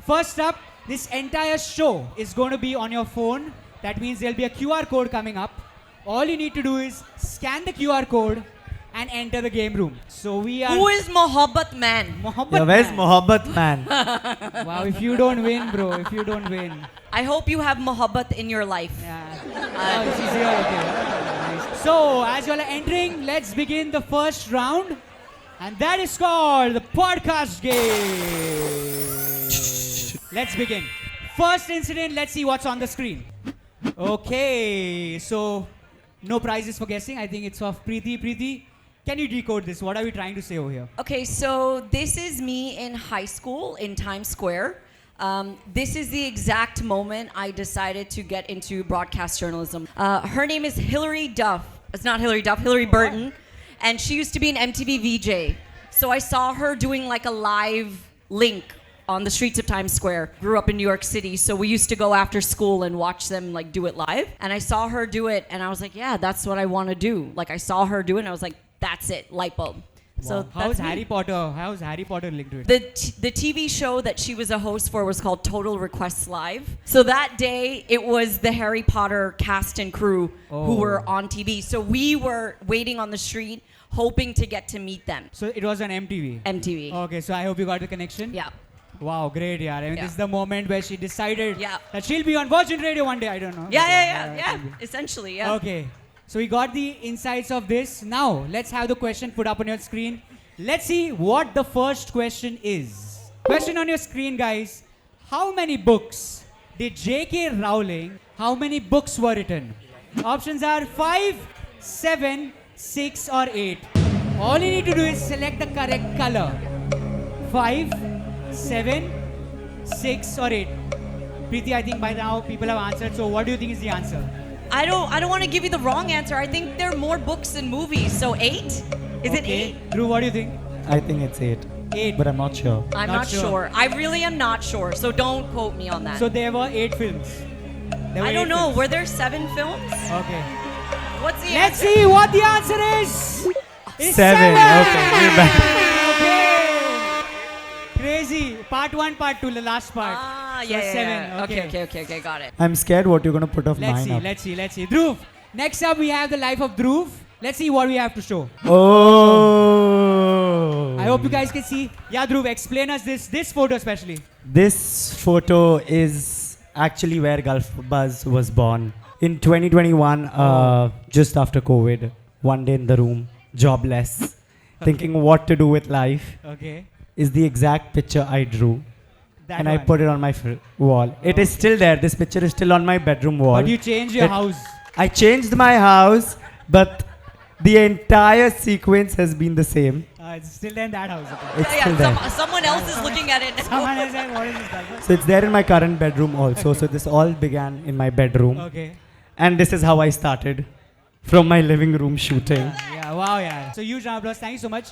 First up, this entire show is going to be on your phone. That means there'll be a QR code coming up. All you need to do is scan the QR code and enter the game room. So we are... Who is Mohabbat Man? Mohabbat Yeah, where's Man. Mohabbat Man? Wow, if you don't win, bro, if you don't win. I hope you have Mohabbat in your life. Yeah. Oh, she's here, okay. Nice. So, as you all are entering, let's begin the first round. And that is called the podcast game. Let's begin. First incident, let's see what's on the screen. Okay, so no prizes for guessing. I think it's of Preeti. Preeti, can you decode this? What are we trying to say over here? Okay, so this is me in high school in Times Square. This is the exact moment I decided to get into broadcast journalism. Her name is Hilary Duff. It's not Hilary Duff, Hilary Burton. And she used to be an MTV VJ. So I saw her doing like a live link on the streets of Times Square. Grew up in New York City, so we used to go after school and watch them like do it live. And I saw her do it, and I was like, yeah, that's what I want to do. Like I saw her do it, and I was like, that's it, light bulb. So Wow. How's that's me. Harry Potter? How's Harry Potter linked to it? The TV show that she was a host for was called Total Requests Live. So that day, it was the Harry Potter cast and crew who were on TV. So we were waiting on the street, hoping to get to meet them. So it was on MTV. MTV. Okay, so I hope you got the connection. Yeah. Wow, great, yeah. I mean, Yeah. this is the moment where she decided Yeah. that she'll be on Virgin Radio one day. I don't know. Yeah. Essentially, yeah. Okay, so we got the insights of this. Now, let's have the question put up on your screen. Let's see what the first question is. Question on your screen, guys. How many books did J.K. Rowling, how many books were written? Options are 5, 7, 6 or 8. All you need to do is select the correct color. 5, 7, 6 or 8. Preeti, I think by now people have answered. So what do you think is the answer? I don't want to give you the wrong answer. I think there are more books than movies. So 8? Is it 8? Drew, what do you think? I think it's 8. 8. But I'm not sure. I'm Not not sure. sure. I really am not sure. So don't quote me on that. So there were 8 films. There were I don't 8 know. films. Were there 7 films? Okay. What's the Let's answer? see what the answer is. It's 7. Okay, we're back. Okay. Crazy. Part 1, part 2, the last part. Ah, So yeah. 7. Okay, got it. I'm scared what you're going to put of Let's mine see, up. let's see. Dhruv. Next up, we have the life of Dhruv. Let's see what we have to show. Oh. I hope you guys can see. Yeah, Dhruv, explain us this photo especially. This photo is actually where Gulf Buzz was born. In 2021, just after COVID, one day in the room, jobless, thinking what to do with life, Okay. is the exact picture I drew. That and I one. put it on my wall. It is still there. This picture is still on my bedroom wall. But you changed your It- house. I changed my house, but the entire sequence has been the same. It's still there in that house. Okay. It's still there. Someone else is looking at it now. Someone has said, what is this? Dalva? So it's there in my current bedroom also. So this all began in my bedroom. Okay. And this is how I started from my living room shooting. Yeah, wow, yeah. So huge round of applause. Thank you so much.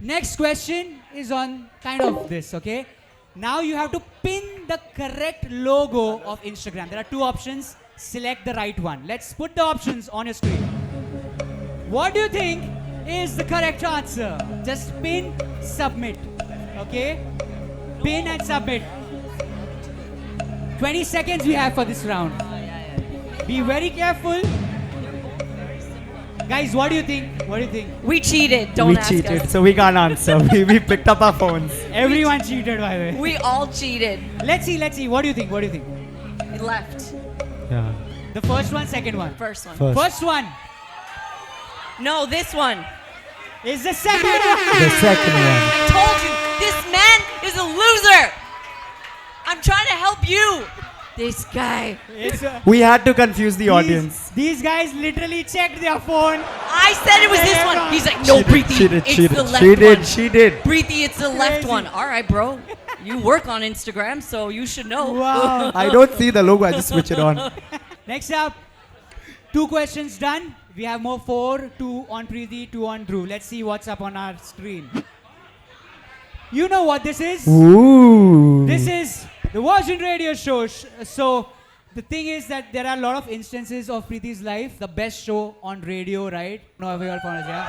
Next question is on kind of this, okay? Now you have to pin the correct logo of Instagram. There are 2 options. Select the right one. Let's put the options on your screen. What do you think is the correct answer? Just pin, submit. Okay? Pin and submit. 20 seconds we have for this round. Be very careful. Guys, what do you think? What do you think? We cheated. Don't We ask cheated, us. so we can't answer. we picked up our phones. Everyone cheated, by the way. We all cheated. Let's see. What do you think? We left. Yeah. The first one, second one. First one. First one No, this one. is the second one. The second one. I told you, this man is a loser. I'm trying to help you. This guy. It's, We had to confuse the audience. These guys literally checked their phone. I said it was this one. He's like, no, Preeti, it's the left one. She did. Preeti, it's the left Crazy. one. All right, bro. You work on Instagram, so you should know. Wow. I don't see the logo. I just switch it on. Next up, 2 questions done. We have more 4, 2 on Preeti, 2 on Dhruv. Let's see what's up on our screen. You know what this is? Ooh. This is the Virgin Radio show. So the thing is that there are a lot of instances of Preeti's life. The best show on radio, right? No, we all found it, yeah?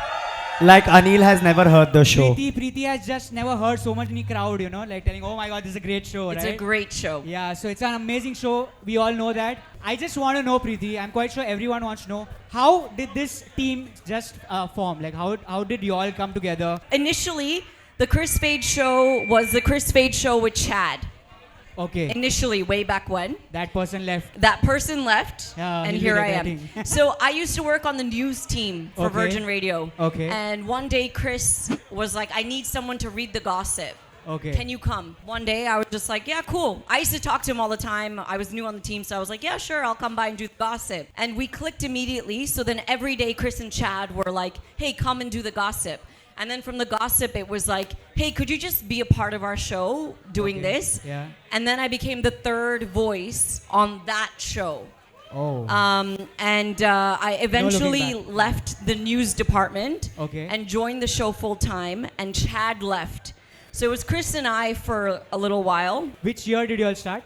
Like Anil has never heard the show. Preeti has just never heard so much in the crowd, you know, like telling, oh my god, this is a great show, It's right? a great show. Yeah, so it's an amazing show. We all know that. I just want to know, Preeti, I'm quite sure everyone wants to know, how did this team just form? Like, how did you all come together? Initially, the Chris Fade show was the Chris Fade show with Chad. Okay, Initially, way back when. that person left. That person left, Yeah, and he'll be here I am. regretting. So I used to work on the news team for Okay. Virgin Radio. Okay. And one day Chris was like, I need someone to read the gossip. Okay. Can you come? One day I was just like, yeah, cool. I used to talk to him all the time. I was new on the team, so I was like, yeah, sure, I'll come by and do the gossip. And we clicked immediately. So then every day Chris and Chad were like, hey, come and do the gossip. And then from the gossip, it was like, hey, could you just be a part of our show doing Okay. this? Yeah. And then I became the third voice on that show. Oh. And I eventually back. left the news department Okay. and joined the show full time, and Chad left. So it was Chris and I for a little while. Which year did you all start?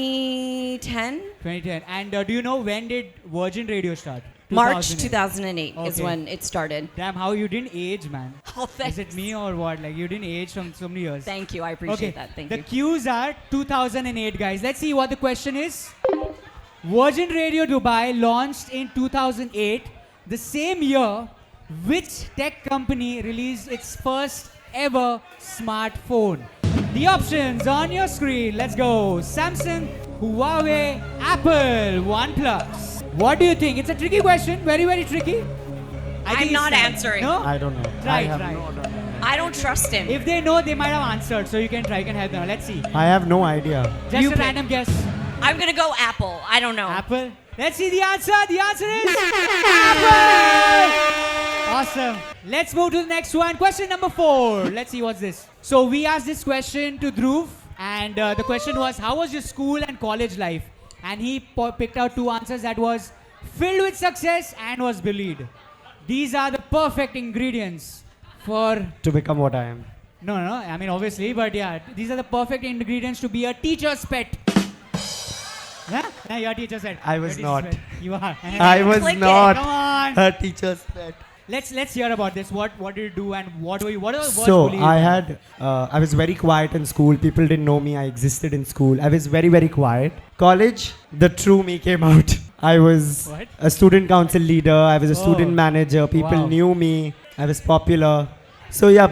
2010? 2010. And do you know when did Virgin Radio start? March 2008. 2008 is Okay. when it started. Damn, how you didn't age, man. Oh, thanks. Is it me or what? Like, you didn't age from so many years. Thank you. I appreciate that. Thank the you. cues are 2008, guys. Let's see what the question is. Virgin Radio Dubai launched in 2008. The same year, which tech company released its first ever smartphone? The options on your screen. Let's go. Samsung, Huawei, Apple, OnePlus. What do you think? It's a tricky question. Very, very tricky. I I'm think it's not time. answering. No? I don't know. Try, I have try. no idea. I don't trust him. If they know, they might have answered. So you can try. You can help them. Let's see. I have no idea. Just You a pick. random guess. I'm going to go Apple. I don't know. Apple. Let's see the answer. The answer is Apple. Awesome. Let's move to the next one. Question number 4. Let's see what's this. So we asked this question to Dhruv, and the question was, how was your school and college life? And he picked out 2 answers that was filled with success and was bullied. These are the perfect ingredients for To become what I am. no, I mean, obviously, but yeah, these are the perfect ingredients to be a teacher's pet. Yeah? Yeah, you're a teacher's pet. I was You're a not. teacher's pet. You are. I was Click it. not Come on. a teacher's pet. Let's hear about this. What did you do and what are the worst So bullying I you had, I was very quiet in school. People didn't know me. I existed in school. I was very, very quiet. College, the true me came out. I was What? a student council leader. I was a student Oh. manager. People Wow. knew me. I was popular. So yeah,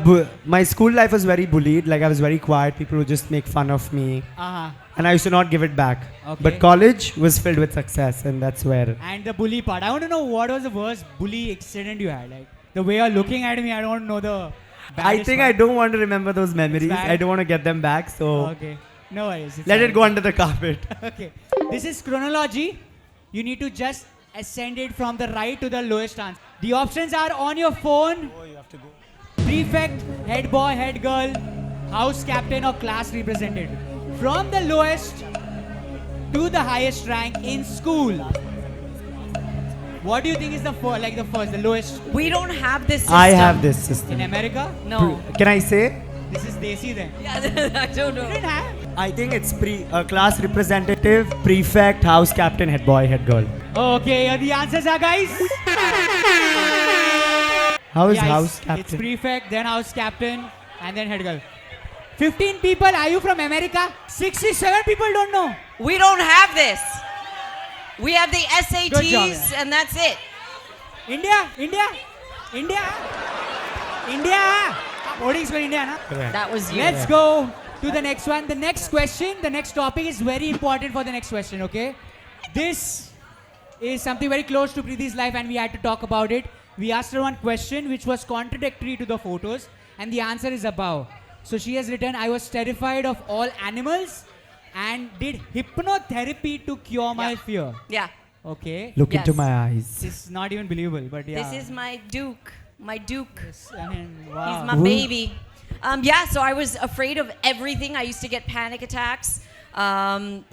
my school life was very bullied. Like I was very quiet. People would just make fun of me. Uh-huh. And I used to not give it back. Okay. But college was filled with success, and that's where. And the bully part. I want to know what was the worst bully incident you had. Like the way you're looking at me, I don't know the. I baddest think part. I don't want to remember those memories. bad. I don't want to get them back. So Okay. No worries. it's let it fine. go under the carpet. Okay. This is chronology. You need to just ascend it from the right to the lowest answer. The options are on your phone. Oh, you have to go. Prefect, head boy, head girl, house captain or class representative. From the lowest to the highest rank in school. What do you think is the first, the lowest We don't have this system. I have this in system. America? No. Can I say? This is Desi then. Yeah, I don't You know. didn't have? I think it's class representative, prefect, house captain, head boy, head girl. Okay, here the answers are, guys. How is Yeah, house It's captain? prefect, then house captain, and then head girl. 15 people, are you from America? 67 people don't know. We don't have this. We have the Good job, SATs, yeah. and that's it. India. Boarding school India, na? Correct. That was you. Let's go to the next one. The next question, the next topic is very important for the next question, okay? This is something very close to Preeti's life and we had to talk about it. We asked her one question which was contradictory to the photos and the answer is above. So she has written, I was terrified of all animals and did hypnotherapy to cure my Yeah. fear. Yeah. Okay. Look into Yes. my eyes. It's not even believable, but yeah. This is my Duke. My Duke. I mean, wow. He's my Ooh. baby. Yeah, so I was afraid of everything. I used to get panic attacks,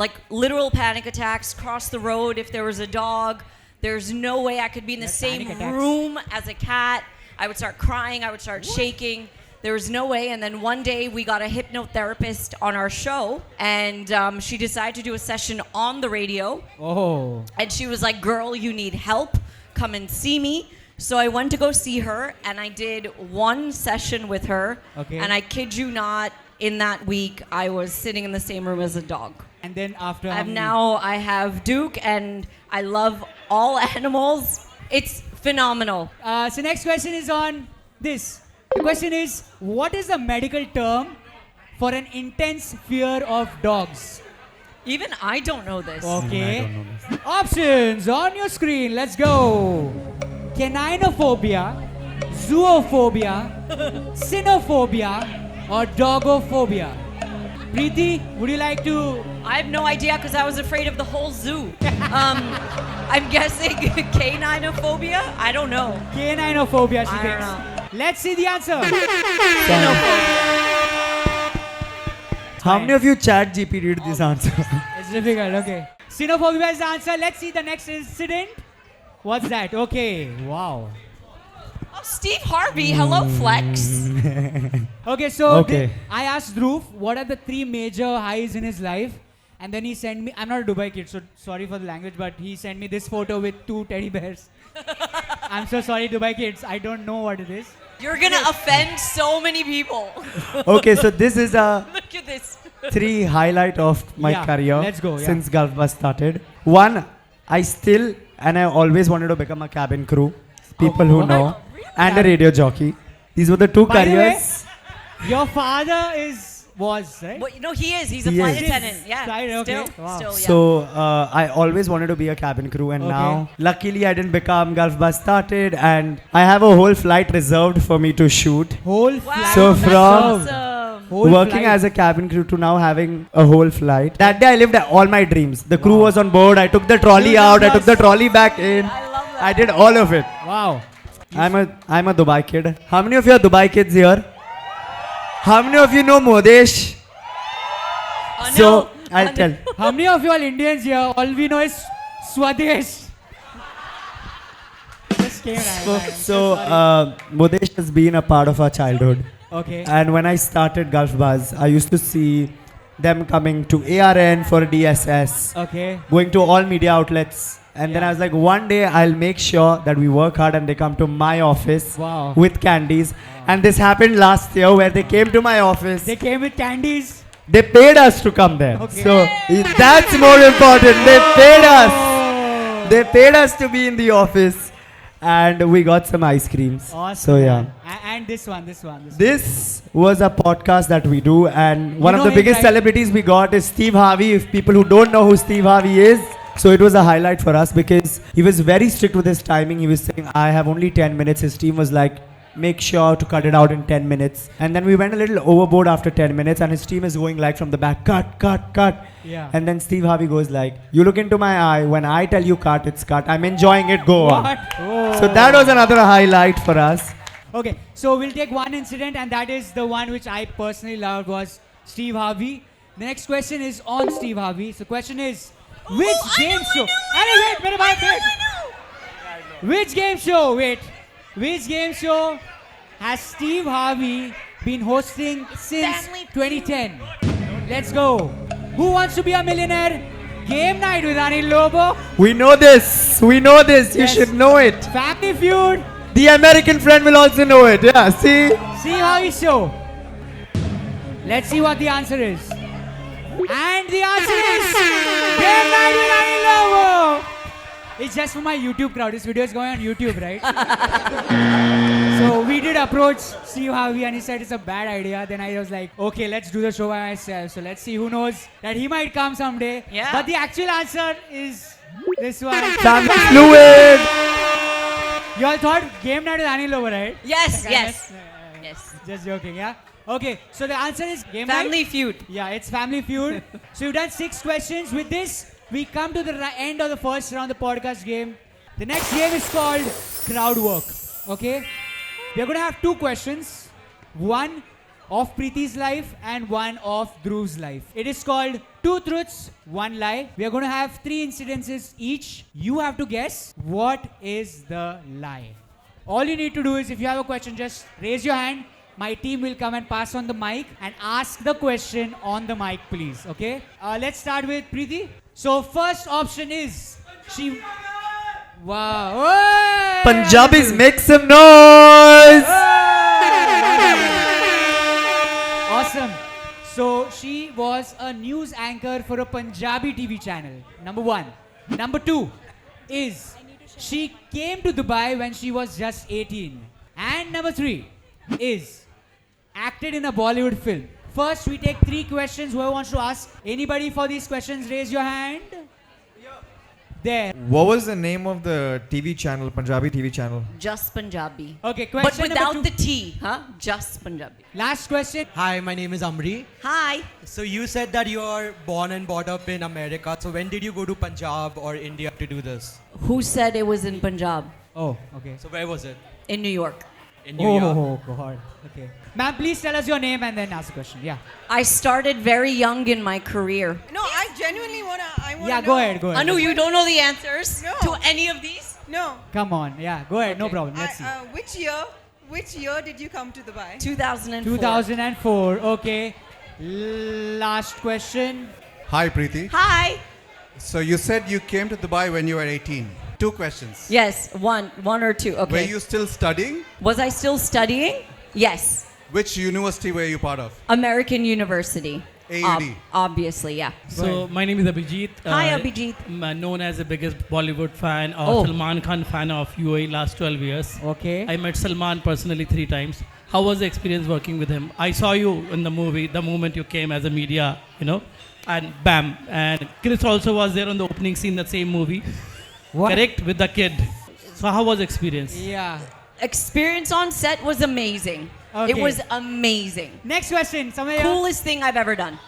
like literal panic attacks, cross the road if there was a dog. There's no way I could be in the That's same panic attacks. room as a cat. I would start crying. I would start shaking. There was no way. And then one day we got a hypnotherapist on our show, and she decided to do a session on the radio. Oh. And she was like, girl, you need help. Come and see me. So I went to go see her, and I did one session with her. Okay. And I kid you not, in that week, I was sitting in the same room as a dog. And then after how many- Now I have Duke, and I love all animals. It's phenomenal. So next question is on this. The question is, what is the medical term for an intense fear of dogs? Even I don't know this. Okay. I don't know this. Options on your screen. Let's go. Caninophobia, zoophobia, cynophobia, or dogophobia. Preeti, would you like to? I have no idea because I was afraid of the whole zoo. I'm guessing caninophobia? I don't know. Caninophobia, she I don't thinks. know. Let's see the answer. How many of you chat GPT this answer? It's difficult, okay. Cynophobia is the answer. Let's see the next incident. What's that? Okay, wow. Oh, Steve Harvey, hello, Flex. Okay, so Okay. I asked Dhruv what are the 3 major highs in his life, and then he sent me. I'm not a Dubai kid, so sorry for the language, but he sent me this photo with 2 teddy bears. I'm so sorry, Dubai kids. I don't know what it is. You're gonna offend so many people. Okay, so this is a Look at this. 3 highlight of my Yeah, career let's go, yeah. since Gulf Bus started. One, I still and I always wanted to become a cabin crew. People who what? know, and a radio jockey. These were the 2 By the way, careers. your father was, right? Well, no, he is. He's a He flight is. attendant. Yeah. Flight, okay. Still, Wow. still, yeah. So I always wanted to be a cabin crew, and Okay. now luckily I didn't become. Gulf Bus started, and I have a whole flight reserved for me to shoot. Whole Wow, flight. So that's from- awesome. Whole Working flight. as a cabin crew to now having a whole flight. That day I lived all my dreams. The crew Wow. was on board. I took the trolley Huge out. I took the applause. trolley back in. I love that. I did all of it. Wow. I'm a Dubai kid. How many of you are Dubai kids here? How many of you know Modesh? Oh, So no. I'll tell. How many of you are Indians here? All we know is Swadesh. Just came right. So Modesh has been a part of our childhood. Okay. And when I started Gulf Buzz, I used to see them coming to ARN for DSS, Okay. going to all media outlets. And then Yeah. I was like, one day I'll make sure that we work hard and they come to my office Wow. with candies. And this happened last year where they came to my office. They came with candies. They paid us to come there. Okay. So that's more important. They paid us. Oh. They paid us to be in the office. And we got some ice creams. Awesome. So yeah. man. And this one. This was a podcast that we do, and one You of know the biggest him, right? celebrities we got is Steve Harvey. If people who don't know who Steve Harvey is, so it was a highlight for us because he was very strict with his timing. He was saying, I have only 10 minutes. His team was like, make sure to cut it out in 10 minutes. And then we went a little overboard after 10 minutes, and his team is going like from the back, cut, cut, cut. Yeah. And then Steve Harvey goes like, you look into my eye. When I tell you cut, it's cut. I'm enjoying it. Go on. What? Oh. So that was another highlight for us. Okay, so we'll take one incident, and that is the one which I personally loved was Steve Harvey. The next question is on Steve Harvey. So question is, which game show? Wait, which game show? Which game show has Steve Harvey been hosting since Family 2010? Let's go. Who wants to be a millionaire? Game night with Anil Lobo. We know this. We know this. You Yes. should know it. Family Feud. The American friend will also know it. Yeah, see? See how he show. Let's see what the answer is. And the answer is Game Night with Anil Lobo. It's just for my YouTube crowd. This video is going on YouTube, right? So we did approach Steve Harvey and he said it's a bad idea. Then I was like, okay, let's do the show by myself. So let's see, who knows that he might come someday. Yeah. But the actual answer is this one. Family fluid. You all thought Game Night with Anil Lobo, right? Yes, yes. Yes. Just joking, yeah? Okay, so the answer is Game Family Night. Feud. Yeah, it's Family Feud. So you've done 6 questions. With this, we come to the end of the first round of the podcast game. The next game is called Crowd Work. Okay? We are going to have 2 questions. One of Preeti's life and one of Dhruv's life. It is called 2 truths, 1 lie. We are going to have 3 incidences each. You have to guess what is the lie. All you need to do is, if you have a question, just raise your hand. My team will come and pass on the mic and ask the question on the mic, please. Okay? Let's start with Preeti. So first option is she. Wow. Hey! Punjabis, make some noise! Awesome. So she was a news anchor for a Punjabi TV channel. Number one. Number two is she came to Dubai when she was just 18. And number three is acted in a Bollywood film. First, we take 3 questions. Whoever wants to ask anybody for these questions, raise your hand. There. What was the name of the TV channel, Punjabi TV channel? Just Punjabi. Okay, But question without number the 2. T, huh? Just Punjabi. Last question. Hi, my name is Amri. Hi. So you said that you are born and brought up in America. So when did you go to Punjab or India to do this? Who said it was in Punjab? Oh, okay. So where was it? In New York. In New York. Oh, God. Okay. Ma'am, please tell us your name and then ask the question. Yeah. I started very young in my career. No, I genuinely wanna. Yeah, go ahead, go ahead. Anu, you don't know the answers No. to any of these? No. Come on. Yeah, go ahead. No problem. Let's see. Which year? Which year did you come to Dubai? 2004. 2004. Okay. Last question. Hi, Preeti. Hi. So you said you came to Dubai when you were 18. 2 questions. Yes, one or two. Okay. Were you still studying? Was I still studying? Yes. Which university were you part of? American University. AUD. Obviously, yeah. So my name is Abhijit. Hi, Abhijit. Known as the biggest Bollywood fan or Oh. Salman Khan fan of UAE last 12 years. Okay. I met Salman personally 3 times. How was the experience working with him? I saw you in the movie the moment you came as a media, and bam. And Chris also was there on the opening scene, that same movie. What? Correct? With the kid. So how was the experience? Yeah. Experience on set was amazing. Okay. It was amazing. Next question. Samaya. Coolest thing I've ever done.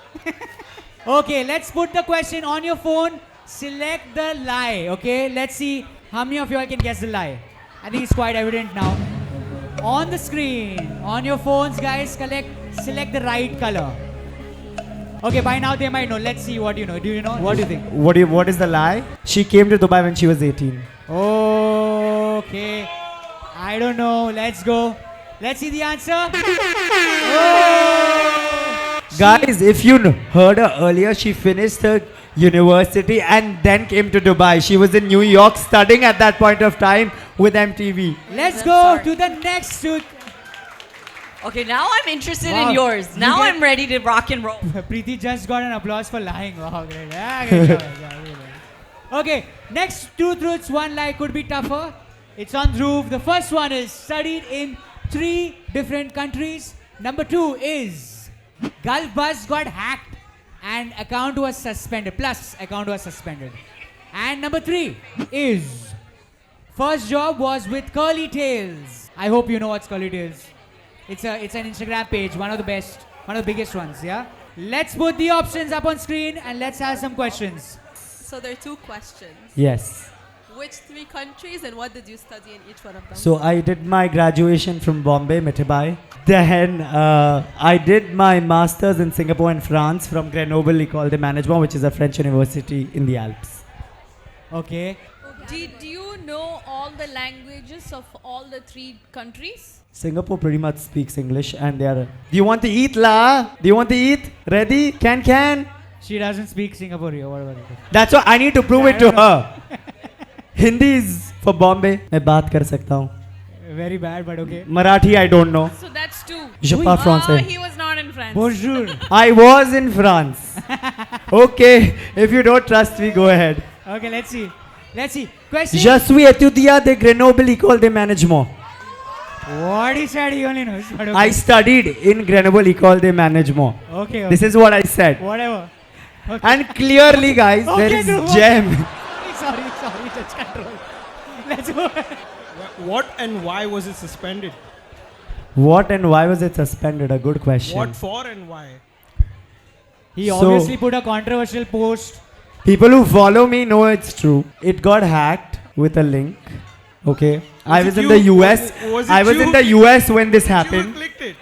Okay, let's put the question on your phone. Select the lie. Okay, let's see how many of you all can guess the lie. I think it's quite evident now. On the screen, on your phones, guys, select the right color. Okay, by now they might know. Let's see what you know. Do you know? What do you think? What is the lie? She came to Dubai when she was 18. Okay. I don't know. Let's go. Let's see the answer. Oh. Guys, if you heard her earlier, she finished her university and then came to Dubai. She was in New York studying at that point of time with MTV. Let's I'm go sorry. to the next. Okay, now I'm interested Wow. in yours. You Now get- I'm ready to rock and roll. Preeti just got an applause for lying. Wow, great. Yeah, great job, yeah, really nice. Okay, next 2 truths, 1 lie could be tougher. It's on Dhruv. The first one is studied in 3 different countries. Number 2 is Gulf Buzz got hacked and account was suspended. Plus, account was suspended. And number 3 is first job was with Curly Tails. I hope you know what's Curly Tails. It's an Instagram page, one of the best, one of the biggest ones, yeah? Let's put the options up on screen and let's have some questions. So there are 2 questions. Yes. Which 3 countries and what did you study in each one of them? So I did my graduation from Bombay, Mitibai. Then I did my master's in Singapore and France from Grenoble École de Management, which is a French university in the Alps. Okay. Did you know all the languages of all the 3 countries? Singapore pretty much speaks English and they are... Do you want to eat, la? Do you want to eat? Ready? Can? She doesn't speak Singaporean or whatever it is. That's why I need to prove it to her. Hindi is for Bombay. मैं बात कर सकता हूँ. Very bad, but okay. Marathi I don't know. So that's 2. Je parle français. He was not in France. Bonjour. I was in France. Okay, if you don't trust me, go ahead. Okay, let's see. Let's see. Question. Je suis étudiant de Grenoble École de Management. What he said, he only knows. But okay. I studied in Grenoble École de Management. Okay. Okay. This is what I said. Whatever. Okay. And clearly, guys, Okay, there is Dhruv. gem. Sorry. Let's control. Let's go. What and why was it suspended? What and why was it suspended? A good question. What for and why? He So- obviously put a controversial post. People who follow me know it's true. It got hacked with a link. Okay. I Was was it in you? the US. Was it I was you in the who US when this You happened. clicked it.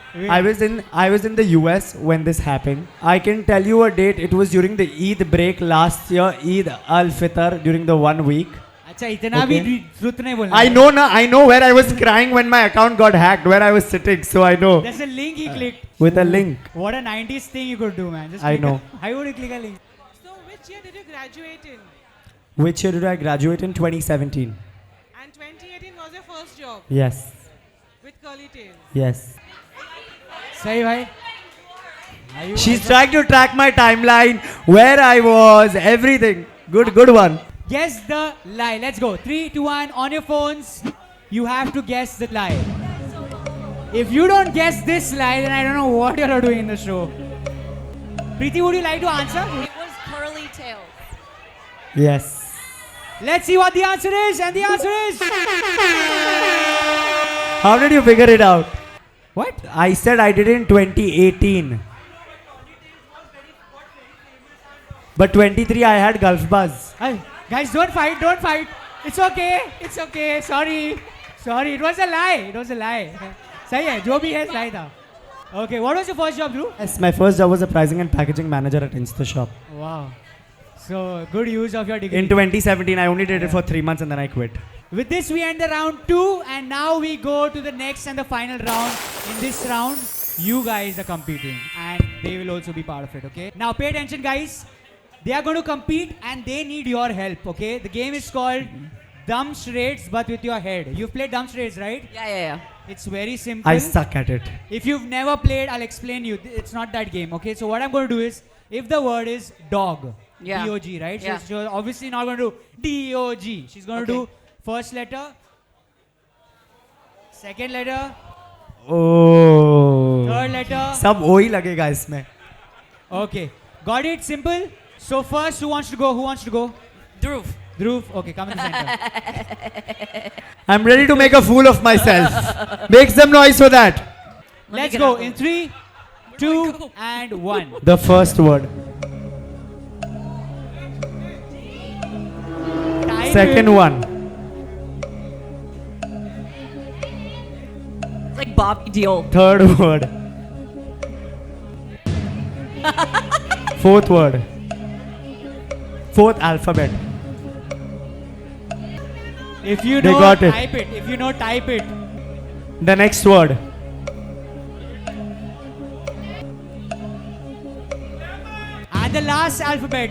I was in the US when this happened. I can tell you a date. It was during the Eid break last year, Eid al-Fitr, during the 1 week. अच्छा इतना भी Okay. truth नहीं बोलना. I know na. I know where I was crying when my account got hacked, where I was sitting. So I know. There's a link he clicked. With a link. What a 90s thing you could do, man. Just I click know. Why would you click a link? So which year did you graduate in? Which year did I graduate in? 2017. And 2018 was your first job Yes. with Curly Tail. Yes. Sahi bhai. Are you She's trying to track my timeline, where I was, everything. Good one. Guess the lie. Let's go. 3, 2, 1. On your phones, you have to guess the lie. If you don't guess this lie, then I don't know what you're doing in the show. Preeti, would you like to answer? It was curly tail. Yes. Let's see what the answer is. And the answer is... How did you figure it out? What? I said I did it in 2018. But 23 I had Gulf Buzz. Hey, guys, don't fight. Don't fight. It's okay. It's okay. Sorry. Sorry. It was a lie. It was a lie. Sahi hai. Jo bhi hai, sahi tha. Okay. What was your first job, Dhruv? Yes, my first job was a pricing and packaging manager at InstaShop. Wow. So, good use of your degree. In 2017, I only did it for 3 months and then I quit. With this, we end the round 2, and now we go to the next and the final round. In this round, you guys are competing, and they will also be part of it, okay? Now, pay attention, guys. They are going to compete, and they need your help, okay? The game is called Dumb Charades, but with your head. You've played Dumb Charades, right? Yeah. It's very simple. I suck at it. If you've never played, I'll explain you. It's not that game, okay? So what I'm going to do is, if the word is dog, Yeah. D-O-G, right? Yeah. So she's obviously not going to do D-O-G. She's going to Okay. do first letter, second letter, Oh. third letter. सब वही लगेगा इसमें. Okay. Got it? Simple? So first, who wants to go? Who wants to go? Dhruv. Dhruv? Okay, come in the center. I'm ready to make a fool of myself. Make some noise for that. Let's get go out. in 3, 2, and 1. The first word. Time Second will- one. It's like Bobby Deol. Third word. Fourth word. Fourth alphabet. If you They know, got it. type it. If you know, type it. The next word. And the last alphabet.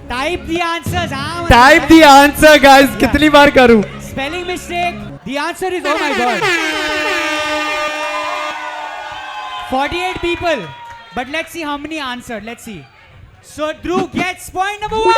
Type the answers. Type the answer, guys. कितनी बार करूं? Spelling mistake. The answer is, oh my god. 48 people. But let's see how many answered. Let's see. So Dhruv gets point number 1.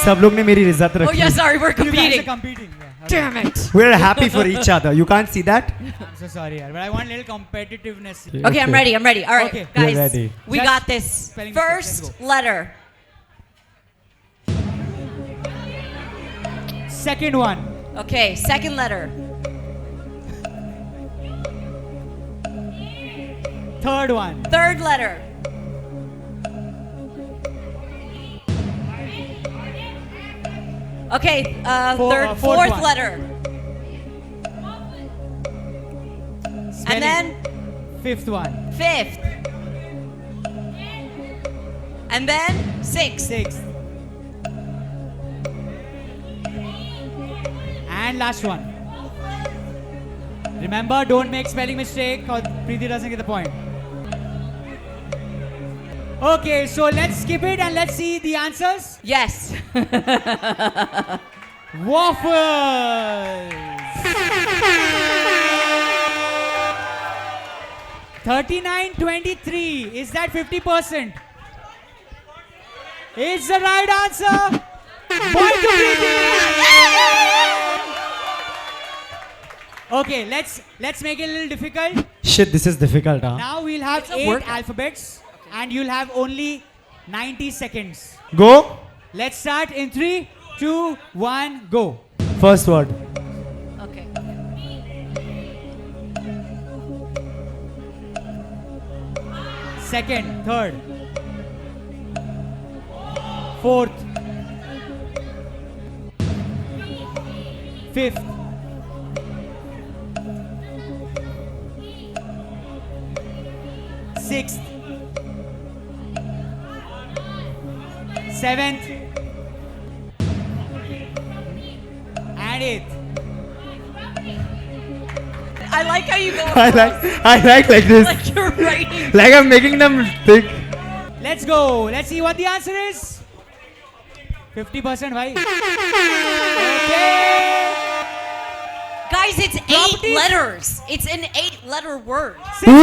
सब लोग ने मेरी इज्जत Oh रखी. yeah, sorry, we're You guys are competing. competing. Yeah, okay. Damn it. We're happy for each other. You can't see that? I'm so sorry, yaar, but I want a little competitiveness. Okay, I'm ready. I'm ready. All right, Okay. guys. You're ready. We Just got this. spelling mistake, let's First letter. Second one. Okay, second letter. Third one. Third letter. Okay, Fourth fourth one. letter. Spelling. And then Fifth one. fifth. And then sixth. Sixth. And last one. Remember, don't make spelling mistake or Preeti doesn't get the point. Okay, so let's skip it and let's see the answers. Yes. Waffles. 39-23. Is that 50%? It's the right answer. Point to Preeti. Okay, let's make it a little difficult. Shit, this is difficult, huh? Now we'll have It's a 8 workout. alphabets and you'll have only 90 seconds. Go. Let's start in 3, 2, 1, go. First word. Okay. Second, third, fourth, fifth, sixth, seventh, and eighth. I like how you go. I like this. like you're writing. Like I'm making them think. Let's go. Let's see what the answer is. 50% bhai. Okay. Guys, it's 8 Properties? letters. It's an 8-letter word. Whoa!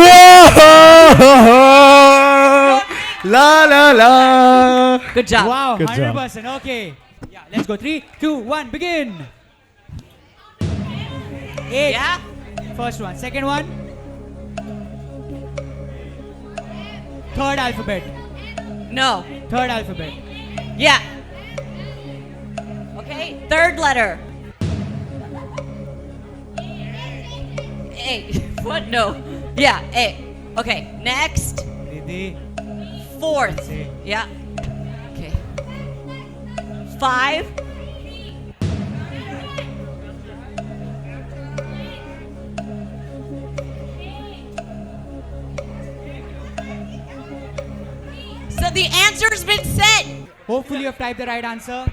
La la la. Good job. Wow, Good job. 100%. Okay. Yeah, let's go. 3, 2, 1, begin. 8. Yeah? First one. Second one. Third alphabet. No. Third alphabet. Yeah. Okay. Third letter. A. What? No. Yeah. A. Okay. Next. Didi. Fourth. A. Yeah. Okay. 5. So the answer's been set. Hopefully you have typed the right answer.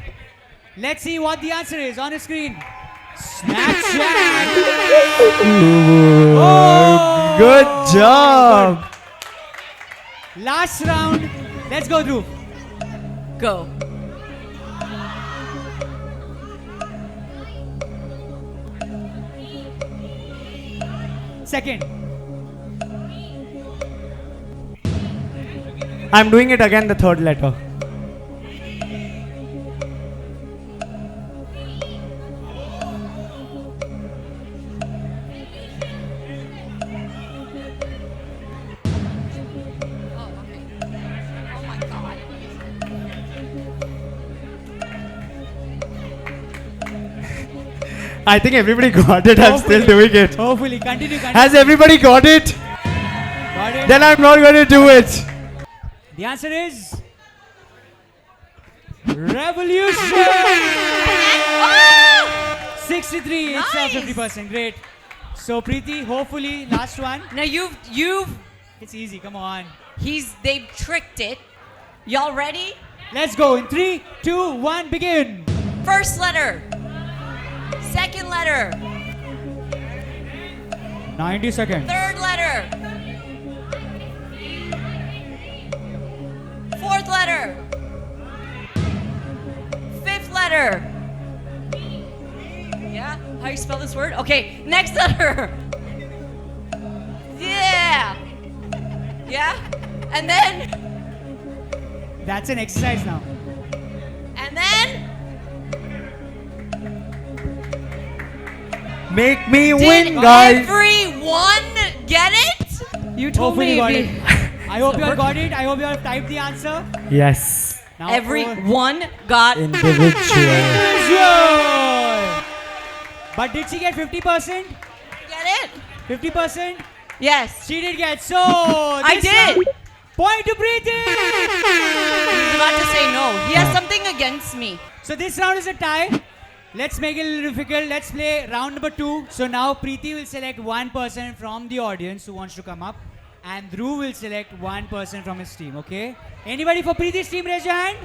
Let's see what the answer is on the screen. Snapchat. Oh, Good job. Last round. Let's go through. Go. Second. I'm doing it again, the third letter. Oh my god. I think everybody got it. I'm still Hopefully. doing it. Hopefully. Continue. Has everybody got it? Got it? Then I'm not going to do it. The answer is revolution. 63. It's Nice. 50%. Great. So Preeti, hopefully last one. Now you've It's easy. Come on. they've tricked it. Y'all ready? Let's go in 3, 2, 1. Begin. First letter. Second letter. 90 seconds. Third letter. Fourth letter. Fifth letter. Yeah? How you spell this word? Okay, next letter. Yeah. Yeah? And then, That's an exercise now. and then, Make me did win, guys. everyone get it? You told Hopefully me you got it'd it. be- I hope you all got it. I hope you all typed the answer. Yes. Now Everyone got Individual. Individual. But did she get 50%? get it? 50%? Yes. She did get. So I this did. round, point to Preeti. He's about to say no. He has something against me. So this round is a tie. Let's make it a little difficult. Let's play round number 2. So now Preeti will select one person from the audience who wants to come up, and Dhruv will select one person from his team. Okay? Anybody for Preeti's team? Raise your hand.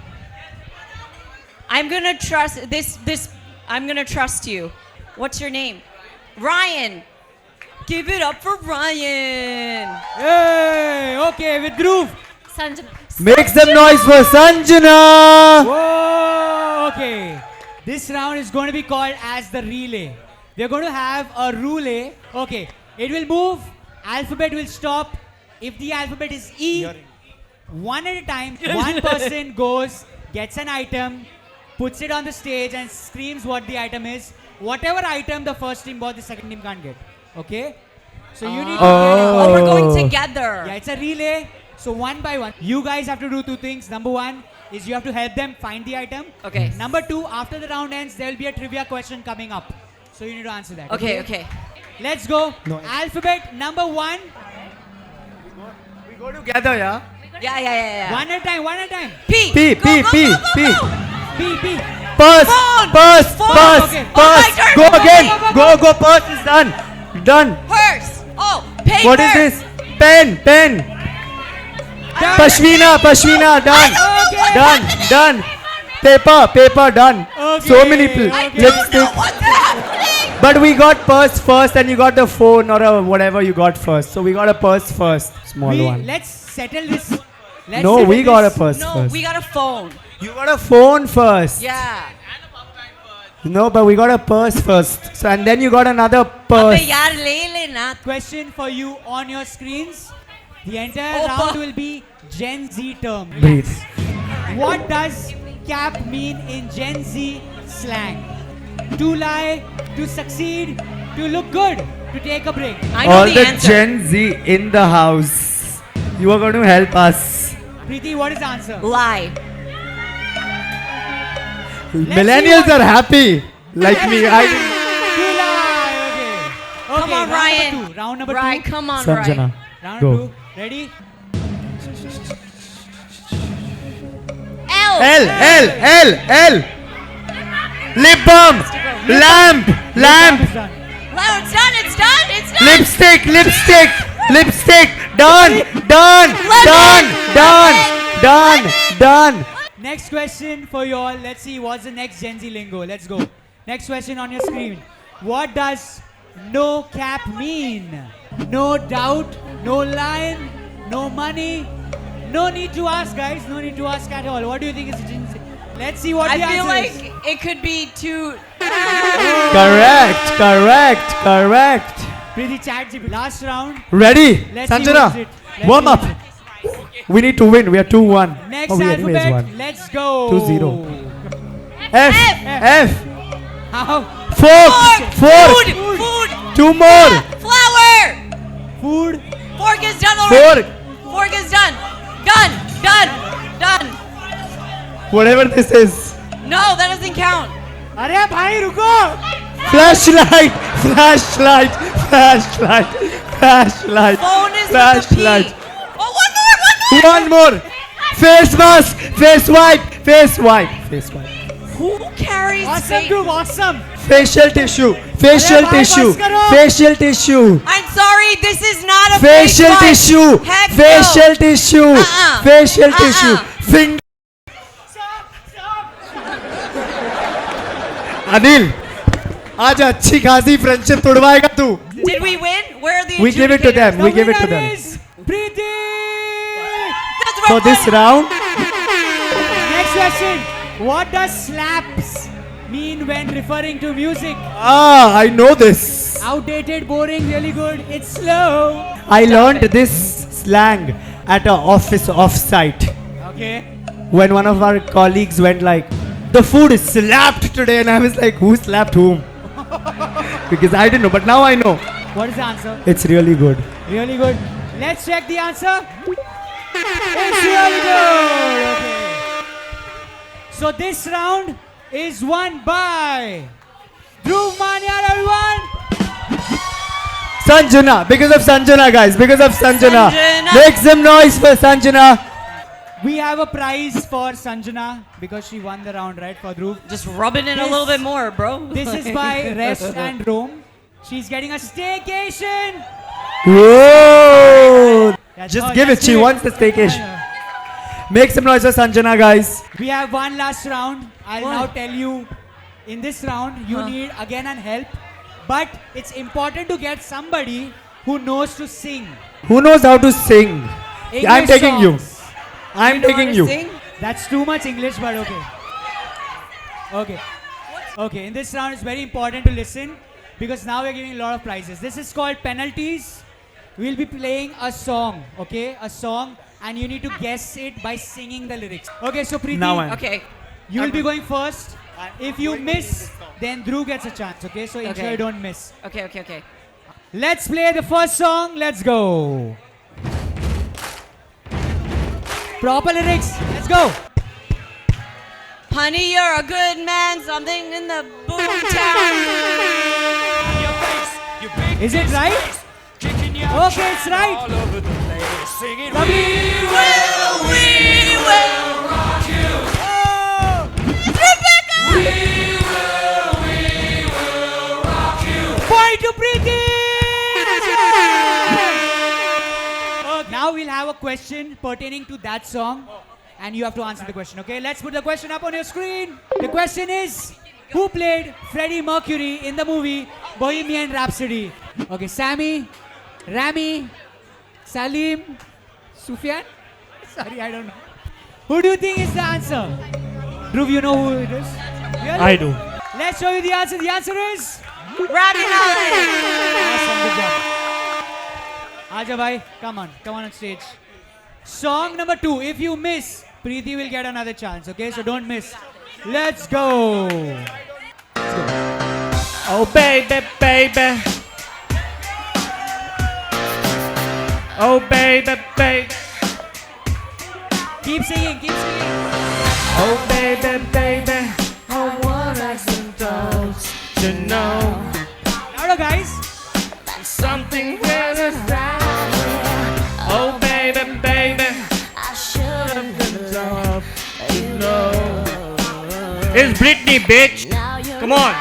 I'm gonna trust this. I'm gonna trust you. What's your name? Ryan. Give it up for Ryan. Hey, okay, with Dhruv. Sanjana. Make some noise for Sanjana. Whoa, okay. This round is going to be called as the relay. We're going to have a roulette. Okay, it will move. Alphabet will stop. If the alphabet is E, one at a time, one person goes, gets an item, puts it on the stage and screams what the item is. Whatever item the first team bought, the second team can't get. Okay? So you need to get it. Oh, we're going together. Yeah, it's a relay. So one by one, you guys have to do 2 things. Number 1 is you have to help them find the item. Okay. Number 2, after the round ends, there will be a trivia question coming up. So you need to answer that. Okay. Let's go. Alphabet number 1. We go together, yeah? Yeah. One at a time, one at a time. P. P, Go, P, go, P, go, go, P. go. P. Purse, Phone. purse, Phone. purse, Okay. purse. Oh, my turn. Go Go, again. go, Go, purse is done. Done. Purse. Oh, paper. What is this? Pen. Pashmina, done. Okay. Done. Paper, done. Okay. So many people. I Okay. don't know what's happening. But we got purse first and you got the phone or whatever you got first. So we got a purse first. Small one. Let's settle this. Let's No, settle we got a this. purse No, first. we got a phone. You got a phone first. Yeah. No, but we got a purse first. So and then you got another purse. अबे यार ले लेना. Question for you on your screens. The entire Opa. round will be Gen Z term. Breathe. What does cap mean in Gen Z slang? To lie, to succeed, to look good, to take a break. I know All the the answer. Gen Z in the house. You are going to help us. Preeti, what is the answer? Lie. Millennials what- are happy. Like me. To lie. Okay. Come on, round Ryan. Number two. Round number Right, two. come on, Sanjana. Ryan. Round Go. two. Ready? L. L. Lip balm. Lamp. It's done. Wow, it's done. It's done. It's done. Lipstick. Done. Next question for you all. Let's see what's the next Gen Z lingo. Let's go. Next question on your screen. What does no cap mean? No doubt, no line, no money. No need to ask, guys. No need to ask at all. What do you think is Gen Z? Let's see what I the feel answer is. like it could be too. Correct. Pretty chat GP. Last round. Ready? Let's see Sanjana, who's it. Let's warm see up. who's it. We need to win. We are 2-1. Next Oh, we anyways alphabet. won. Let's go. 2-0. F. How? Fork. Food. Two more. Flour. Food. Fork is done already. Fork. Fork is done. Done. Whatever this is. No, that doesn't count. अरे भाई रुको. Flashlight. Phone is with the P. Oh, One more. Face mask. Face wipe. Who carries Awesome, fake? dude. Awesome. Facial tissue. Arey bhai, bas karo. Facial tissue. I'm sorry, this is not a Facial fake wipe. tissue. Heck Facial no. tissue. Uh-uh. Facial Uh-uh. tissue. Finger. Anil आज अच्छी खासी friendship तोड़वाएगा तू. Did we win? Where are the We give it to them. The We give it to winner them. is Preeti. That's For right. this round, Next question. What does slaps mean when referring to music? I know this. Outdated, boring, really good. It's slow. I learned this slang at a office off-site Okay. when one of our colleagues went like, "The food is slapped today," and I was like, "Who slapped whom?" Because I didn't know, but now I know. What is the answer? It's really good. Really good. Let's check the answer. It's really good. Okay. So this round is won by Dhruv Manyar, everyone. Sanjana, because of Sanjana, guys, because of Sanjana. Sanjana. Make some noise for Sanjana. We have a prize for Sanjana because she won the round, right, for Dhruv. Just rub it in a This- little bit more, bro. This is by Rest and Roam. She's getting a staycation. Whoa! Yeah, Just oh, give it. that's She great. wants the staycation. Make some noise for Sanjana, guys. We have one last round. I'll What? now tell you, in this round, you Huh. need again an help. But it's important to get somebody who knows to sing. Who knows how to sing? English I'm taking you. songs. I'm You know how taking to you. sing? That's too much English, but okay. Okay. Okay, in this round, it's very important to listen because now we're giving a lot of prizes. This is called penalties. We'll be playing a song, okay? A song, and you need to guess it by singing the lyrics. Okay, so Preeti, Now I'm- Okay. you will be going first. If you miss, then Dhruv gets a chance, okay? So ensure Okay. you don't miss. Okay. Let's play the first song. Let's go. Proper lyrics. Let's go. Honey, you're a good man. Something in the boom town. Is it right? Okay, it's right. Lovely. We will. Oh! Point to Preeti. Now we'll have a question pertaining to that song, and you have to answer the question. Okay, let's put the question up on your screen. The question is, who played Freddie Mercury in the movie Bohemian Rhapsody? Okay, Sammy, Rami, Salim, Sufyan? Sorry, I don't know. Who do you think is the answer? Dhruv, you know who it is? Really? I do. Let's show you the answer. The answer is... Rami Malek. Awesome, good job. Aja bhai, come on stage. Song number 2. If you miss, Preeti will get another chance, okay? So don't miss. Let's go. Oh baby, baby. Oh baby, baby. Keep singing, keep singing. Oh baby, baby. I want us to know Louder, guys. something better. Oh baby, baby. I should have been Love to know. It's Britney, bitch. Come on.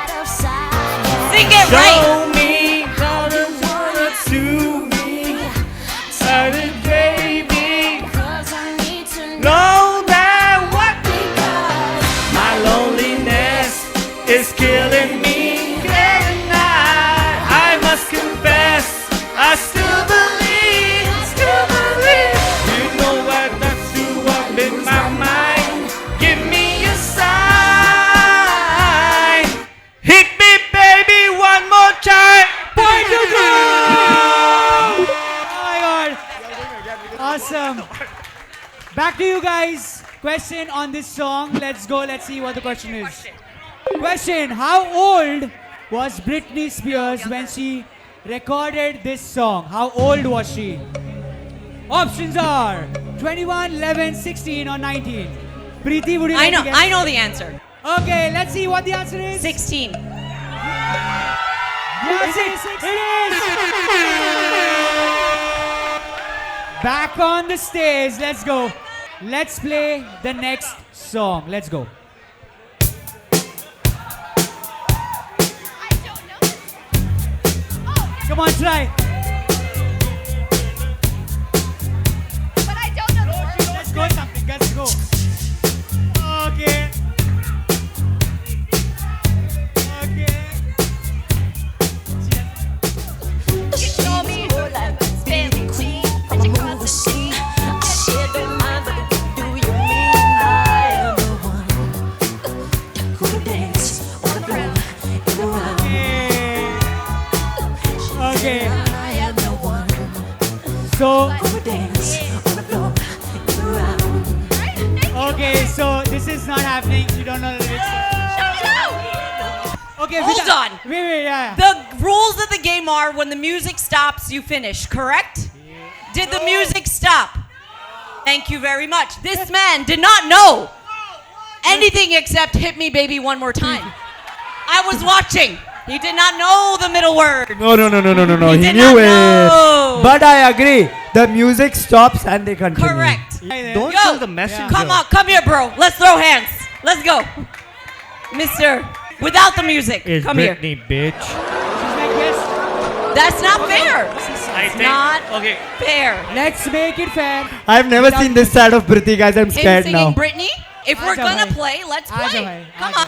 Sing it right. Show me how to wanna to me. Silent baby. Know that what my loneliness is killing me. Every night I must confess, I still believe. You know what that's you up in my mind. Give me a sign. Hit me, baby, one more time. Point to go. Oh my god. Awesome. Back to you guys. Question on this song. Let's go. Let's see what the question is. Question. How old was Britney Spears when she recorded this song? How old was she? Options are 21, 11, 16 or 19. Preeti, would you like to guess? I know the answer. Okay, let's see what the answer is. 16. Yes, it is. Back on the stage. Let's go. Let's play the next song. Let's go. Come on, try. But I don't know the words. Let's go something. Let's go. Okay. Okay. Show me your lemons, Billie Jean. From across the sea. Okay. So. Okay, so this is not happening. You don't know the lyrics. Okay, Hold on. Wait, yeah. The rules of the game are when the music stops, you finish, correct? Did the music stop? Thank you very much. This man did not know anything except hit me baby one more time. I was watching. He did not know the middle word. No. He He did knew not it. know. But I agree. The music stops and they continue. Correct. Don't Yo, kill the messenger. come here, bro. Let's throw hands. Let's go. Mister, without the music, It's come here. Britney, bitch. She's like, yes. That's not fair. I It's not okay. fair. Let's make it fair. I've never seen this side of Priti, guys. I'm Him scared singing now. Britney. If we're Aja gonna bhai. play, let's Aja play. bhai. Come Aja. on.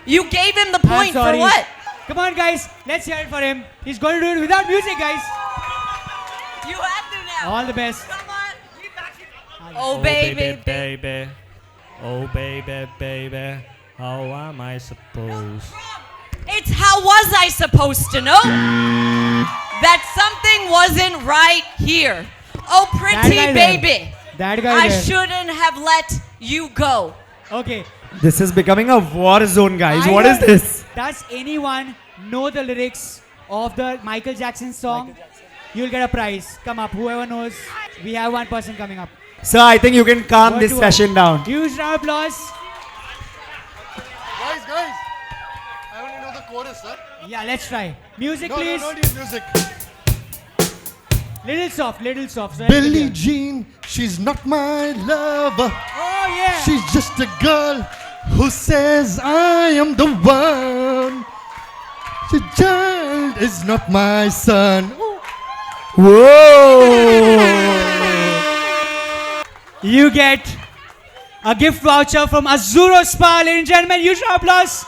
You gave him the I'm point for sorry. what? Come on, guys. Let's hear it for him. He's going to do it without music, guys. You have to now. All the best. Come on. Oh, baby. baby. Oh, baby, baby. How am I supposed? It's how was I supposed to know that something wasn't right here? Oh, pretty guy there. baby. That guy I there. shouldn't have let you go. Okay. This is becoming a war zone, guys. What is Either- this? Does anyone know the lyrics of the Michael Jackson song? You'll get a prize. Come up, whoever knows. We have one person coming up. Sir, I think you can calm What this do I- session down. Huge round of applause. Guys, I only know the chorus, sir. Yeah, let's try. Music, No, please. no need music. Little soft, little soft. So Billie everybody- Jean, she's not my lover. Oh, yeah. She's just a girl who says I am the one. The child is not my son. Whoa! You get a gift voucher from Azuro Spa, ladies and gentlemen. Huge round of applause.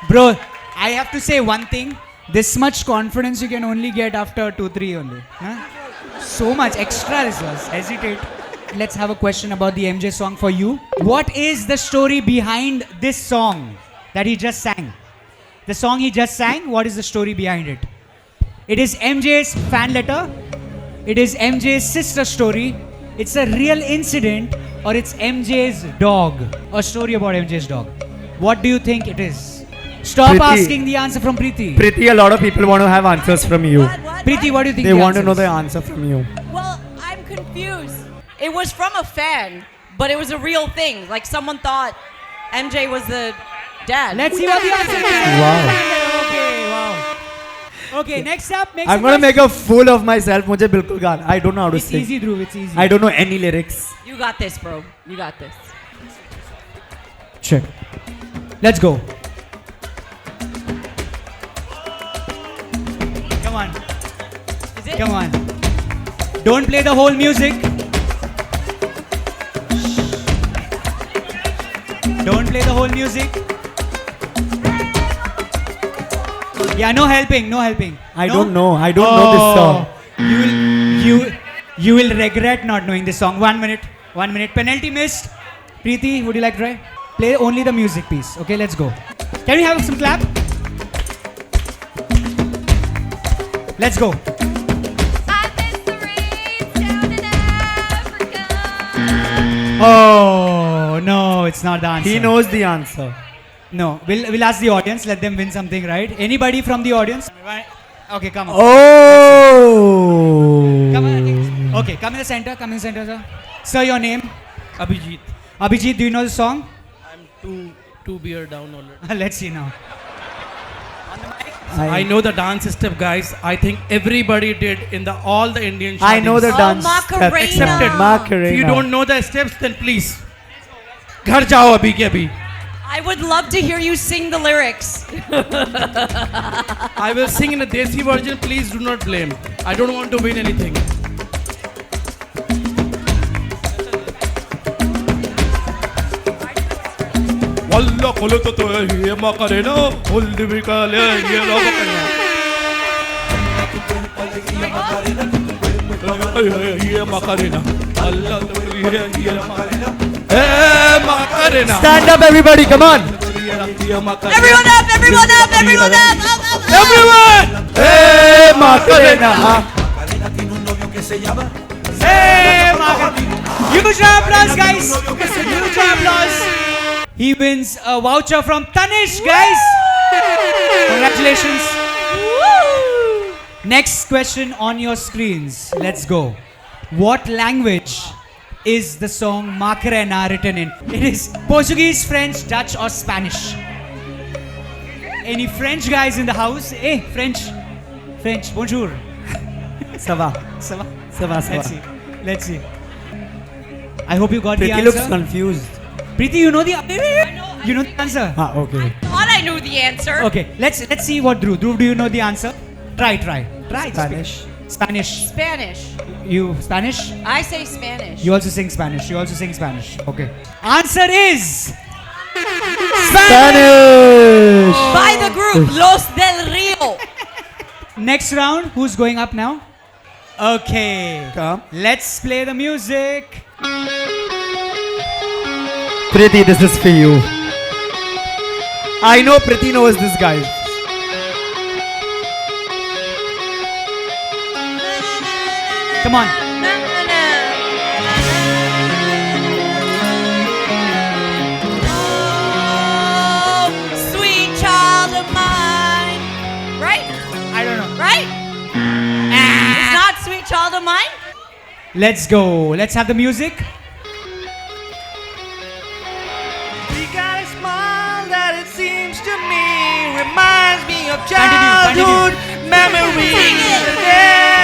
Bro, I have to say one thing. This much confidence you can only get after 2-3 only. Huh? So much extra this was. Hesitate. let's have a question about the MJ song for you. What is the story behind this song that he just sang? The song he just sang, what is the story behind it? It is MJ's fan letter. It is MJ's sister story. It's a real incident, or it's MJ's dog. A story about MJ's dog. What do you think it is? Stop Preeti. asking the answer from Preeti. Preeti, a lot of people want to have answers from you. Preeti, what do you think They the want to answer know is? the answer from you. Well, I'm confused. It was from a fan, but it was a real thing. Like someone thought MJ was the dad. Let's see what the answer is. Wow. Okay, wow. Okay, next up, make I'm some gonna noise. make a fool of myself. मुझे बिल्कुल गाना. I don't know how to It's sing. easy, Dhruv, it's easy. I don't know any lyrics. You got this, bro. You got this. Check. Let's go. Come on. Is it? Come on. Don't play the whole music. Don't play the whole music. Yeah, no helping, no helping. I No? don't know. I don't know this song. You will regret not knowing this song. 1 minute. 1 minute. Penalty missed. Preeti, would you like to try? Play only the music piece. Okay, let's go. Can we have some clap? Let's go. I miss the rains down in Africa. Oh no, it's not the answer. He knows the answer. No, we'll ask the audience. Let them win something, right? Anybody from the audience? Okay, come on. Oh. Come on. Okay, come in the center. Come in the center, sir. Sir, your name? Abhijit. Abhijit, do you know the song? I'm two beer down already. Let's see now. I know the dance step, guys. I think everybody did in all the Indian shadis. I know the Oh, dance. Macarena. Accepted. Macarena. If you don't know the steps, then please. घर जाओ अभी के अभी. I would love to hear you sing the lyrics. I will sing in a Desi version. Please do not blame. I don't want to win anything. والله قلت هي Macarena. قلت بك هي Macarena. هي Macarena. الله هي Macarena. Hey Macarena. Stand up, everybody. Come on. Everyone up! Everyone up! Everyone up! Up, up, up. Everyone! Hey, Macarena. Hey, Macarena. Huge applause, guys. Huge applause. He wins a voucher from Tanish, guys. Congratulations. Next question on your screens. Let's go. What language is the song Macarena written in? It is Portuguese, French, Dutch, or Spanish? Any French guys in the house? Hey, French. French. Bonjour. Ça va. Ça va? Ça va, ça Let's va. see. Let's see. I hope you got the Preeti answer. looks confused. Preeti, you know the you know the answer. Ah, okay. Thought I knew the answer. Okay, let's see what Dhruv. Dhruv, do you know the answer? Try. Spanish. Spanish. Spanish. You Spanish? I say Spanish. You also sing Spanish. You also sing Spanish. Okay. Answer is Spanish. By the group Los del Rio. Next round. Who's going up now? Okay. Come. Let's play the music. Preeti, this is for you. I know Preeti knows this guy. Come on. Oh, sweet child of mine. Right? I don't know. Right? It's not sweet child of mine? Let's go. Let's have the music. You got a smile that it seems to me reminds me of Continue. childhood memories and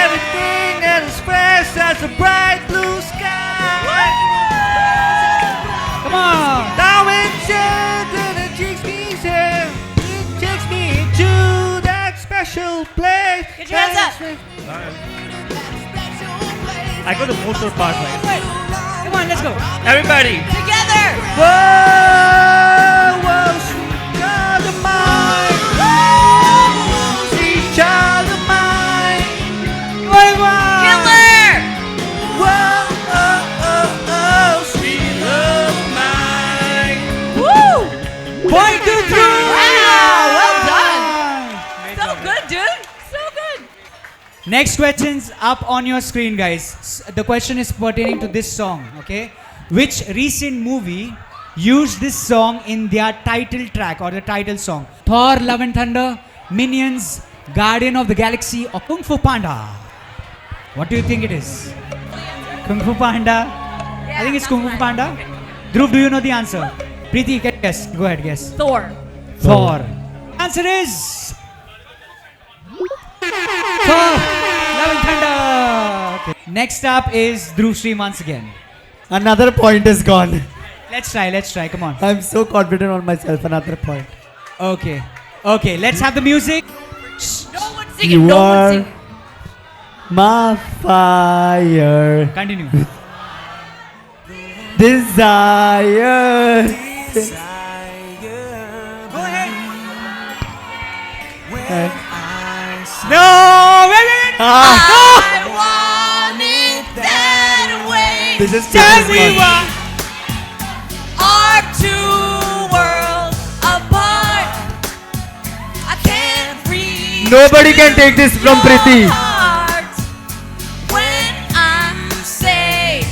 everything that is fresh as a bright blue sky. Come on. Now it's and it takes me there, it takes me to that special place. Get your hands up. I got the most part right. Come on. Let's go. Everybody. Together. Whoa, whoa, sweet child of mine. Sweet child of mine. Killer. Whoa, oh, oh, Next question's up on your screen, guys. The question is pertaining to this song, okay? Which recent movie used this song in their title track or the title song? Thor, Love and Thunder, Minions, Guardian of the Galaxy, or Kung Fu Panda? What do you think it is? Kung Fu Panda? I think it's Kung Fu Panda. Dhruv, do you know the answer? Preeti, guess. Go ahead, guess. Thor. Thor. Answer is Thor, Love and Thunder. Okay. Next up is Dhruv Sri once again. Another point is gone. Let's try. Come on. I'm so confident on myself. Another point. Okay. Okay, let's have the music. No one singing. You No one are singing. my fire, Continue. desire. Go ahead. Eh. No, wait. Ah, I want it that way. this is Tell Priti's me one. why. Our two worlds apart. I can't reach Nobody can take this from your Priti. heart when I say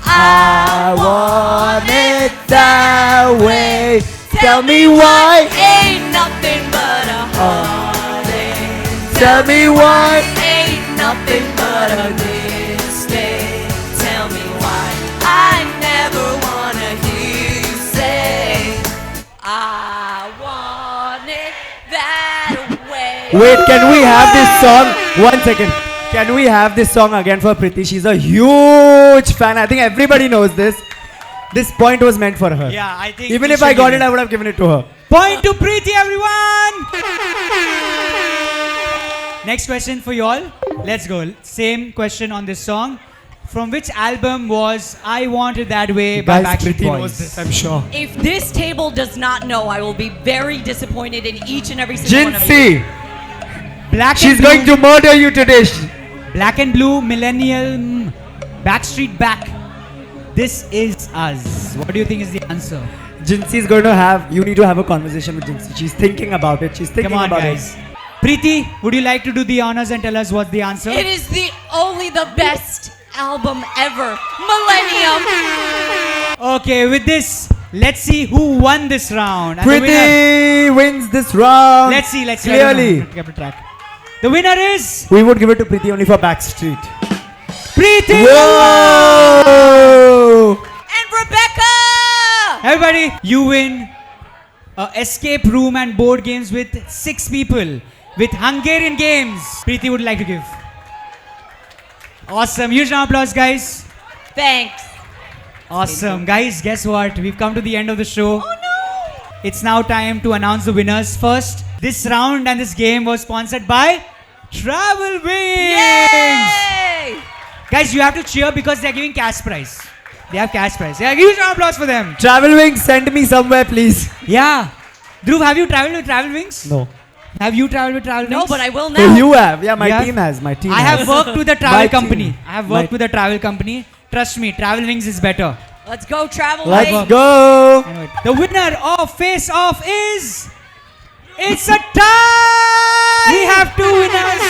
I want it that way. Tell me why. Ain't nothing but a heartache. Tell me why. Ain't nothing but a mistake. Tell me why. I never wanna hear you say I want it that way. Wait, can we have this song? 1 second. Can we have this song again for Priti? She's a huge fan. I think everybody knows this. This point was meant for her. Yeah, I think Even we if I should got give it, I would have given it to her. Point to Preeti, everyone. Next question for you all. Let's go. Same question on this song. From which album was I Want It That Way by Guys, Backstreet Priti Boys? knows this, I'm sure. If this table does not know, I will be very disappointed in each and every single one of you. Jinsi, Black she's and Blue, going to murder you today. Black and Blue, Millennial, Backstreet Back. This is us. What do you think is the answer? Jinsi is going to have, you need to have a conversation with Jinsi. She's thinking about it. She's thinking Come on, about guys. it. Preeti, would you like to do the honors and tell us what's the answer? It is the best album ever. Millennium. Okay, with this, let's see who won this round. And the winner- Priti wins this round. Let's see. Clearly. Keep the track. The winner is We would give it to Priti only for Backstreet. Preeti. Whoa! And Rebecca. Everybody, you win escape room and board games with 6 people with Hungarian games. Preeti would like to give. Awesome. Huge round of applause, guys. Thanks. Awesome. Guys, guess what? We've come to the end of the show. Oh no. It's now time to announce the winners. First, this round and this game was sponsored by Travel Wings. Yay! Guys, you have to cheer because they're giving cash prize. They have cash prize. Yeah, give a round of applause for them. Travel Wings, send me somewhere, please. Yeah. Dhruv, have you traveled with Travel Wings? No. Have you traveled with Travel Wings? No, but I will Oh, now. you have. Yeah, my Yeah. team has. My team I has. have worked with a My travel team. company. I have worked My- with a travel company. Trust me, Travel Wings is better. Let's go travel. Let's Wings. go. Anyway, the winner of Face Off is... It's a tie! We have 2 winners.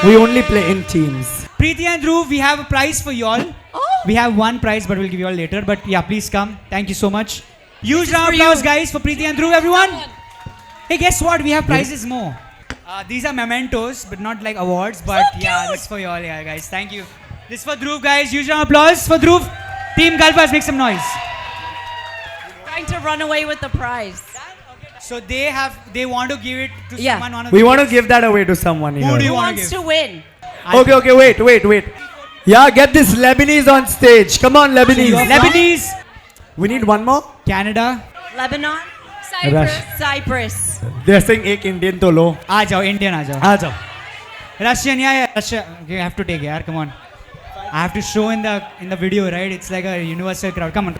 We only play in teams. Preeti and Dhruv, we have a prize for you all. Oh. We have 1 prize, but we'll give you all later. But yeah, please come. Thank you so much. Huge is round of for applause, you. guys, for Preeti and Dhruv, everyone. Hey, guess what? We have prizes more. These are mementos, but not like awards. But yeah, cute. this is for you all, yeah, guys. Thank you. This is for Dhruv, guys. Huge round of applause for Dhruv. Team Galpas, make some noise. Trying to run away with the prize. So they want to give it to Yeah. someone. One of We the want to kids. give that away to someone Who here. do you Who wanna wants give? to win? Okay, wait. Yeah, get this Lebanese on stage. Come on, Lebanese. Lebanese, We need one more. Canada. Lebanon? Rush. Cyprus. They're saying ek Indian to lo. आ जाओ, Indian आ जाओ. आ जाओ. Russian, yeah, Russia. Okay, I have to take it, yaar. Come on. I have to show in the video, right? It's like a universal crowd. Come on.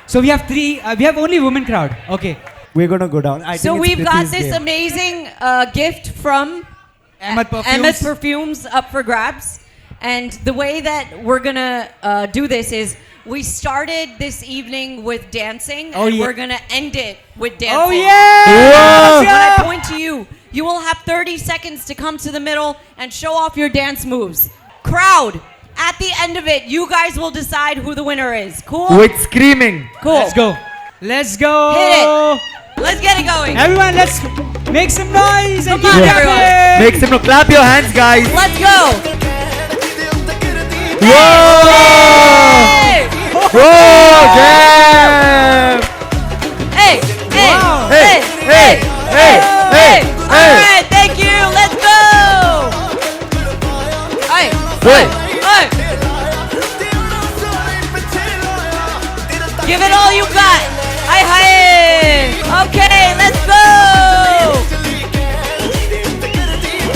So we have 3. We have only women crowd. Okay. We're gonna go down. I So think we've it's got Priti's this game. amazing gift from Ahmed Perfumes. Ahmed Perfumes up for grabs. And the way that we're gonna do this is we started this evening with dancing, Oh, and yeah. we're gonna end it with dancing. Oh yeah! Whoa! When I point to you, you will have 30 seconds to come to the middle and show off your dance moves. Crowd, at the end of it, you guys will decide who the winner is. Cool? With screaming. Cool. Let's go. Let's go. Hit it. Let's get it going. Everyone, let's make some noise and Come on, keep everyone. clapping. Make some clap your hands, guys. Let's go. Whoa! Hey! Whoa! Damn! Hey! Hey! Wow. Hey! Hey! Hey! Hey! All Hey! right, thank you. Let's go. Hey! Hey! Hey! Give it all you got. Hi, hi. Okay, let's go.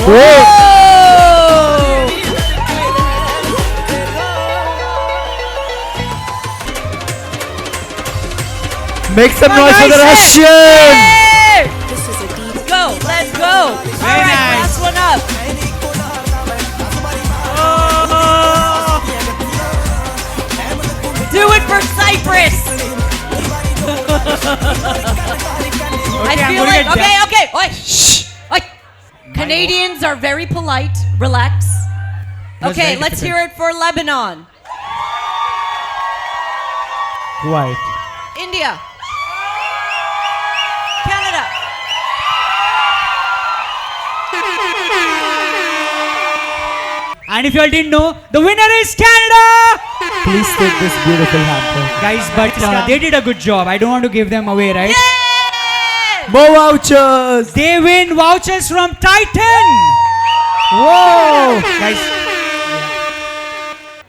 Whoa! Whoa. Make some Come on, noise for the guys, Russian! Hey! Let's go. Let's go. All Very right, nice. last one up. Do it for Cyprus. I I'm feel gonna like get okay. Oi. Shh. Oi. Canadians are very polite. Relax. was Okay, very let's difficult. hear it for Lebanon, White. India, Canada. And if you all didn't know, the winner is Canada! Please take this beautiful hamper. Guys, but they did a good job. I don't want to give them away, right? Yay! More vouchers! They win vouchers from Titan! Whoa! Guys.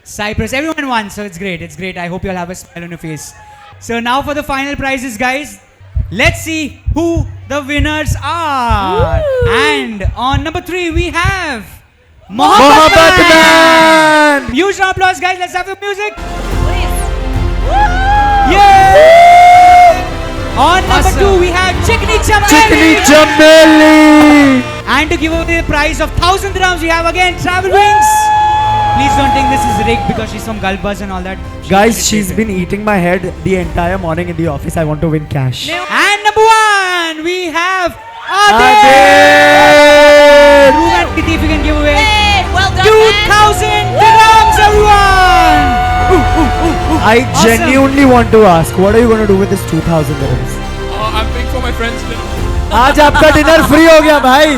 Cyprus, everyone won, so it's great. It's great. I hope you'll have a smile on your face. So now for the final prizes, guys. Let's see who the winners are. And on number 3, we have Mohabbat Mohabbat Man! Man! Huge round of applause, guys. Let's have the music. Please. Yay! On number 2, we have Chikni Chikni Chameli. Chameli! And to give away the prize of 1,000 dirhams, we have again Travel Wings. Please don't think this is rigged because she's from Gulbaz and all that. Guys, she's been eating my head the entire morning in the office. I want to win cash. And number 1, we have Adil. Adil! Room and Kiti, if you can give away Hey, well done, 2,000 dirhams, everyone. I Awesome. genuinely want to ask, what are you going to do with this 2,000 dirhams? I'm paying for my friend's dinner. आज आपका dinner free हो गया भाई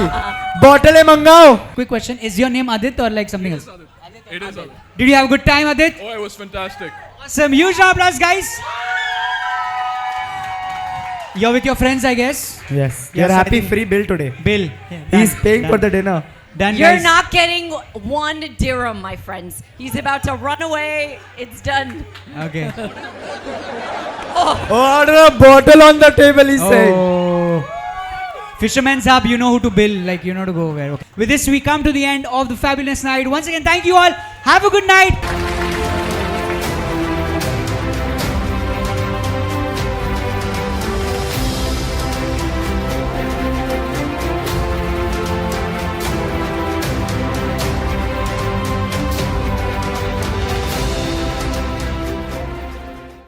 बॉटलें मंगाओ Quick question, is your name Adit or like something else? It is. Did you have a good time, Adit? Oh, it was fantastic. Awesome, huge round of applause, guys. You're with your friends, I guess. Yes, Yes, you're I happy think- free bill today. Bill. He's paying for the dinner. Done, You're guys. not getting 1 dirham, my friends. He's about to run away. It's done. Okay. Order a bottle on the table, he's saying. Oh. Fisherman's Hub, you know who to bill, like you know to go where. Okay. With this, we come to the end of the fabulous night. Once again, thank you all. Have a good night.